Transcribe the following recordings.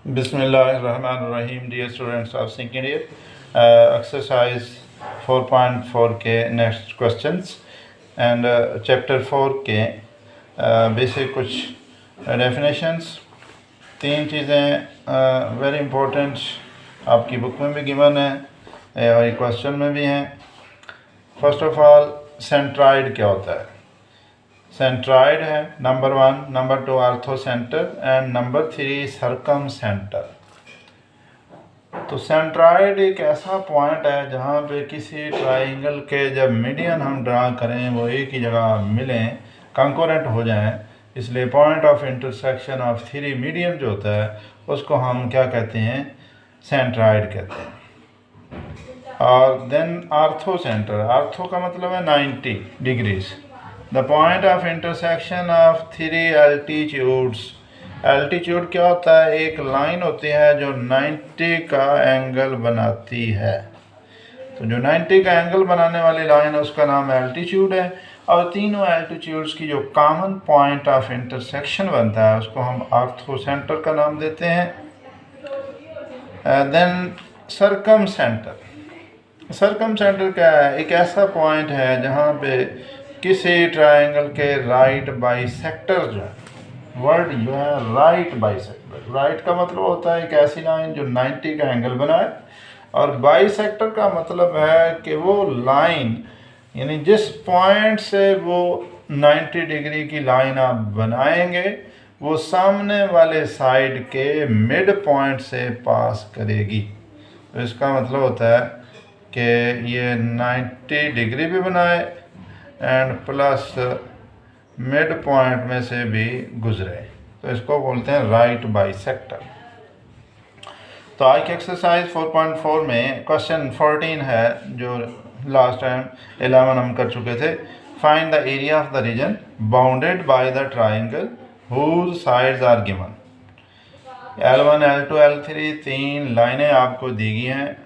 Bismillahirrahmanirrahim. Dear students of second year, exercise 4.4 के next questions and chapter 4 के basic कुछ definitions. तीन चीज़ें very important आपकी बुक में भी गिवन है और क्वेश्चन में भी हैं. फर्स्ट ऑफ ऑल सेंट्राइड क्या होता है? सेंट्राइड है number 1, number 2 orthocentre and number 3 circumcentre. तो सेंट्राइड एक ऐसा पॉइंट है जहाँ पे किसी ट्राइंगल के जब मीडियन हम ड्रा करें वो एक ही जगह मिलें, कंकोरेंट हो जाएं, इसलिए point of intersection of three median जो होता है उसको हम क्या कहते हैं? सेंट्राइड कहते हैं. और देन आर्थोसेंटर, आर्थो का मतलब है 90 degrees. The point of intersection of three altitudes. Altitude क्या होता है? एक लाइन होती है जो 90 का एंगल बनाती है. तो जो 90 का एंगल बनाने वाली लाइन है उसका नाम एल्टीट्यूड है. और तीनों एल्टीट्यूड्स की जो कॉमन पॉइंट ऑफ इंटरसेक्शन बनता है उसको हम आर्थोसेंटर का नाम देते हैं. Then circumcentre. Circumcentre क्या है? एक ऐसा पॉइंट है जहाँ पे किसी ट्रायंगल के राइट बाइसेक्टर जो है, वर्ड जो है राइट बाइसेक्टर, राइट का मतलब होता है एक ऐसी लाइन जो 90 का एंगल बनाए, और बाइसेक्टर का मतलब है कि वो लाइन यानी जिस पॉइंट से वो 90 डिग्री की लाइन आप बनाएंगे वो सामने वाले साइड के मिड पॉइंट से पास करेगी. तो इसका मतलब होता है कि ये 90 डिग्री भी बनाए एंड प्लस मिड पॉइंट में से भी गुजरे, तो इसको बोलते हैं राइट बाइसेक्टर. तो आज की एक्सरसाइज 4.4 में क्वेश्चन 14 है जो लास्ट टाइम 11 हम कर चुके थे. Find the area of the region bounded by the triangle whose sides are given. L1, L2, L3 तीन लाइनें आपको दी गई हैं.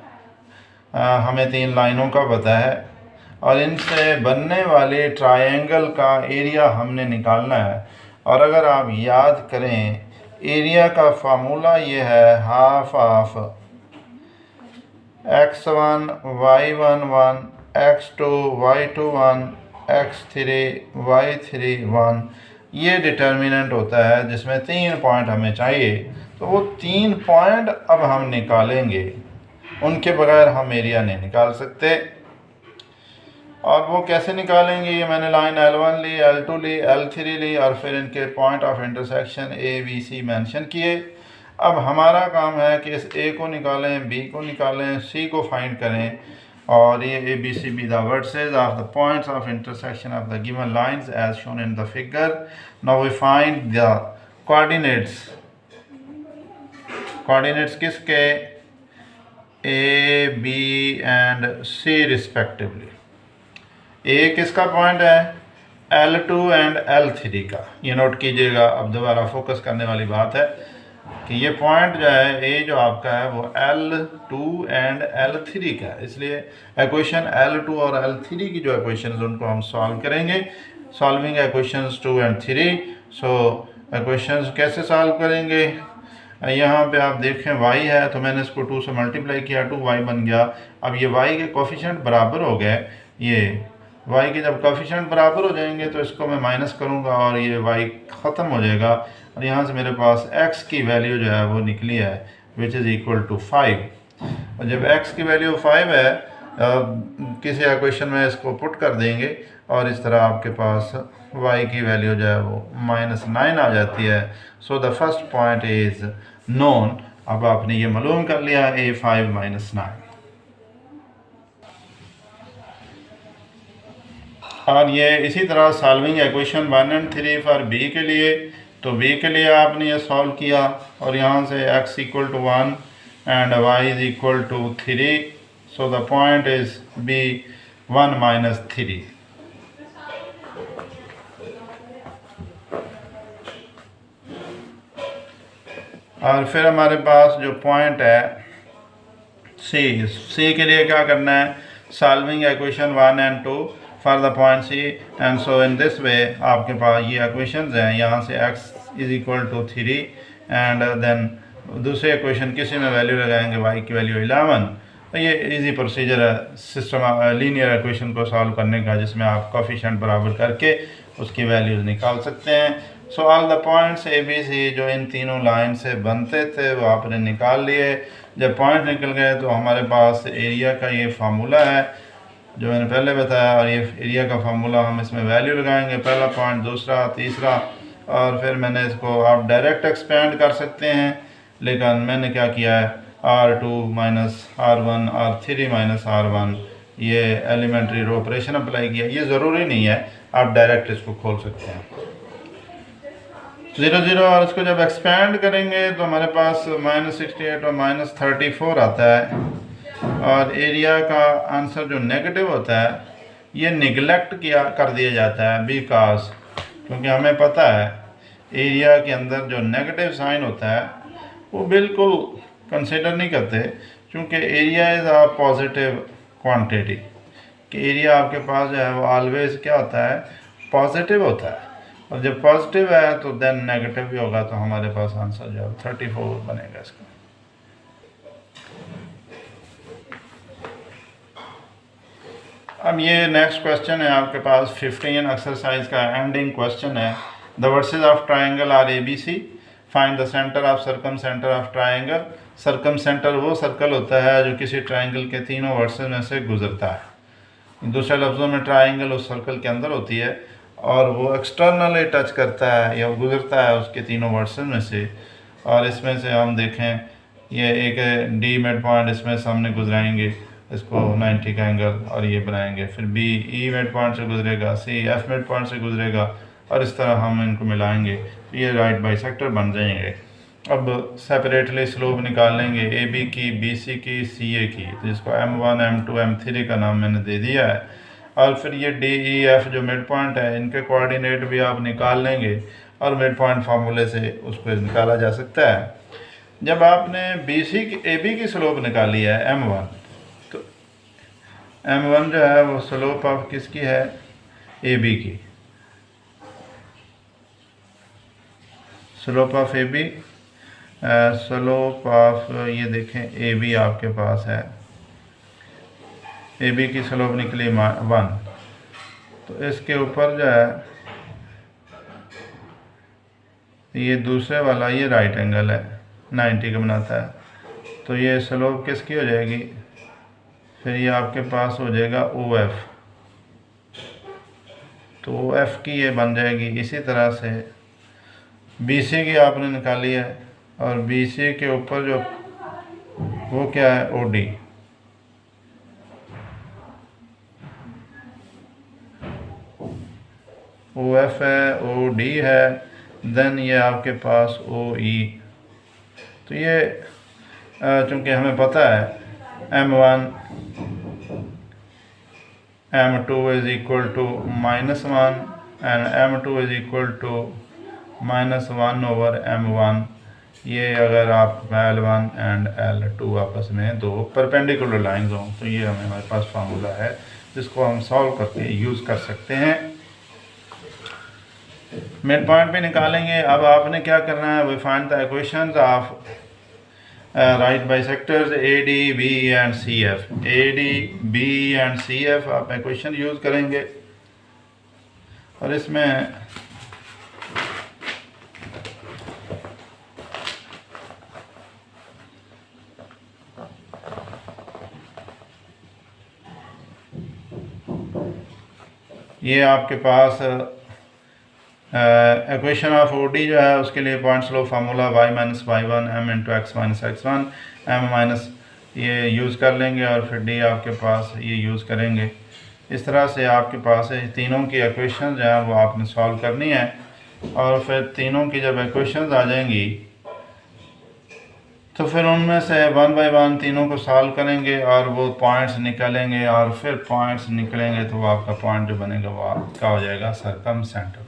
हमें तीन लाइनों का पता है और इनसे बनने वाले ट्रायंगल का एरिया हमने निकालना है. और अगर आप याद करें एरिया का फार्मूला ये है half of x1 y11 x2 y21 x3 y31. ये डिटर्मिनेंट होता है जिसमें तीन पॉइंट हमें चाहिए. तो वो तीन पॉइंट अब हम निकालेंगे, उनके बगैर हम एरिया नहीं निकाल सकते. और वो कैसे निकालेंगे? ये मैंने लाइन L1 ली, L2 ली, L3 ली और फिर इनके point of intersection A B C mention किए. अब हमारा काम है कि इस A को निकालें, B को निकालें, C को फाइंड करें. और ये A B C B the vertices of the points of intersection of the given lines as shown in the figure. Now we find the coordinates. Coordinates किसके? A, B and C respectively. A किसका point है? L2 and L3 का. ये note कीजिएगा, अब दोबारा focus करने वाली बात है कि ये पॉइंट जो है ए जो आपका है वो L2 एंड L3 का है. इसलिए इक्वेशन L2 और L3 की जो इक्वेशन उनको हम सॉल्व करेंगे. Solving equations 2 and 3. So equations कैसे सॉल्व करेंगे? यहाँ पे आप देखें y है तो मैंने इसको 2 से मल्टीप्लाई किया, 2y बन गया. अब ये y के कोफिशिएंट बराबर हो गए. ये y के जब कोफिशिएंट बराबर हो जाएंगे तो इसको मैं माइनस करूँगा और ये y ख़त्म हो जाएगा. और यहाँ से मेरे पास x की वैल्यू जो है वो निकली है विच इज़ इक्वल टू 5. और जब x की वैल्यू 5 है किसी इक्वेशन में इसको पुट कर देंगे और इस तरह आपके पास y की वैल्यू जो है वो -9 आ जाती है. So the first point is known. अब आपने ये मालूम कर लिया A5 - 9. और ये इसी तरह solving equation 1 and 3 for b के लिए. तो b के लिए आपने ये सॉल्व किया और यहाँ से x = 1 and y = 3. So the point is b 1 - 3. और फिर हमारे पास जो पॉइंट है c के लिए क्या करना है? Solving equation 1 and 2 for the point C. And so in this way आपके पास ये इक्वेशंस हैं. यहाँ से x = 3 एंड देन दूसरे इक्वेशन किसी में वैल्यू लगाएंगे y की वैल्यू 11। तो ये इजी प्रोसीजर है सिस्टम लीनियर इक्वेशन को सॉल्व करने का, जिसमें आप कोफिशिएंट बराबर करके उसकी वैल्यूज़ निकाल सकते हैं। So all the points A B C जो इन तीनों लाइन से बनते थे वो आपने निकाल लिए। जब पॉइंट निकल गए तो हमारे पास एरिया का ये फार्मूला है जो मैंने पहले बताया, और ये एरिया का फार्मूला हम इसमें वैल्यू लगाएंगे, पहला पॉइंट, दूसरा, तीसरा, और फिर मैंने इसको आप डायरेक्ट एक्सपेंड कर सकते हैं, लेकिन मैंने क्या किया है R2 minus R1 R3 minus R1 ये एलिमेंट्री रो ऑपरेशन अप्लाई किया। ये ज़रूरी नहीं है, आप डायरेक्ट इसको खोल सकते हैं 0 0, और इसको जब एक्सपेंड करेंगे तो हमारे पास -68 और -34 आता है। और एरिया का आंसर जो नेगेटिव होता है ये निगलेक्ट किया कर दिया जाता है, बिकॉज क्योंकि हमें पता है एरिया के अंदर जो नेगेटिव साइन होता है वो बिल्कुल कंसिडर नहीं करते, क्योंकि area is a positive quantity, कि एरिया आपके पास जो है वो ऑलवेज क्या होता है, पॉजिटिव होता है, और जब पॉजिटिव है तो देन नेगेटिव भी होगा, तो हमारे पास आंसर जो है 34 बनेगा इसका। अब ये नेक्स्ट क्वेश्चन है आपके पास 15 एक्सरसाइज का एंडिंग क्वेश्चन है। The vertices of triangle are ABC, find the centre of circumcentre of triangle. Circumcentre वो सर्कल होता है जो किसी ट्राइंगल के तीनों वर्सेस में से गुजरता है। दूसरे लफ्ज़ों में ट्राइंगल उस सर्कल के अंदर होती है और वो एक्सटर्नली टच करता है या गुजरता है उसके तीनों वर्सेस में से। और इसमें से हम देखें ये एक D मिड पॉइंट इसमें सामने गुजराएंगे, इसको 90 का एंगल और ये बनाएंगे, फिर B E मिड पॉइंट से गुजरेगा, C F मिड पॉइंट से गुजरेगा, और इस तरह हम इनको मिलाएंगे तो ये राइट बाइसेक्टर बन जाएंगे। अब सेपरेटली स्लोप निकाल लेंगे AB की, BC की, CA की, तो इसको M1 M2 M3 का नाम मैंने दे दिया है। और फिर ये D E F जो मिड पॉइंट है इनके कोऑर्डिनेट भी आप निकाल लेंगे और मिड पॉइंट फार्मूले से उसको निकाला जा सकता है। जब आपने AB की स्लोप निकाली है M1, तो M1 जो है वो स्लोप ऑफ किसकी है, AB की। Slope of AB, slope of ये देखें AB आपके पास है, AB की स्लोप निकली 1, तो इसके ऊपर जो है ये दूसरे वाला ये राइट एंगल है 90 का बनाता है, तो ये स्लोप किसकी हो जाएगी, फिर ये आपके पास हो जाएगा OF, तो OF की ये बन जाएगी। इसी तरह से BC की आपने निकाली है और BC के ऊपर जो वो क्या है OD, OF है, OD है, देन ये आपके पास OE। तो ये चूँकि हमें पता है M1 M2 is equal to -1 and M2 is equal to -1 over M1, ये अगर आप L1 एंड L2 आपस में दो परपेंडिकुलर लाइंस हों तो ये हमारे पास फार्मूला है जिसको हम सॉल्व करके यूज़ कर सकते हैं। मिड पॉइंट भी निकालेंगे। अब आपने क्या करना है, we find the equations of right bisectors AD B and CF। AD B and CF आप इक्वेशन यूज़ करेंगे और इसमें ये आपके पास इक्वेशन ऑफ OD जो है उसके लिए point slope formula y minus y1 m into x minus x1 m minus ये यूज़ कर लेंगे और फिर D आपके पास ये यूज़ करेंगे। इस तरह से आपके पास तीनों की इक्वेशन जो है वो आपने सॉल्व करनी है और फिर तीनों की जब इक्वेशंस आ जाएंगी तो फिर उनमें से 1 बाय 1 तीनों को सॉल्व करेंगे और वो पॉइंट्स निकलेंगे और फिर पॉइंट्स निकलेंगे तो वो आपका पॉइंट जो बनेगा वो आपका हो जाएगा सर्कम सेंटर।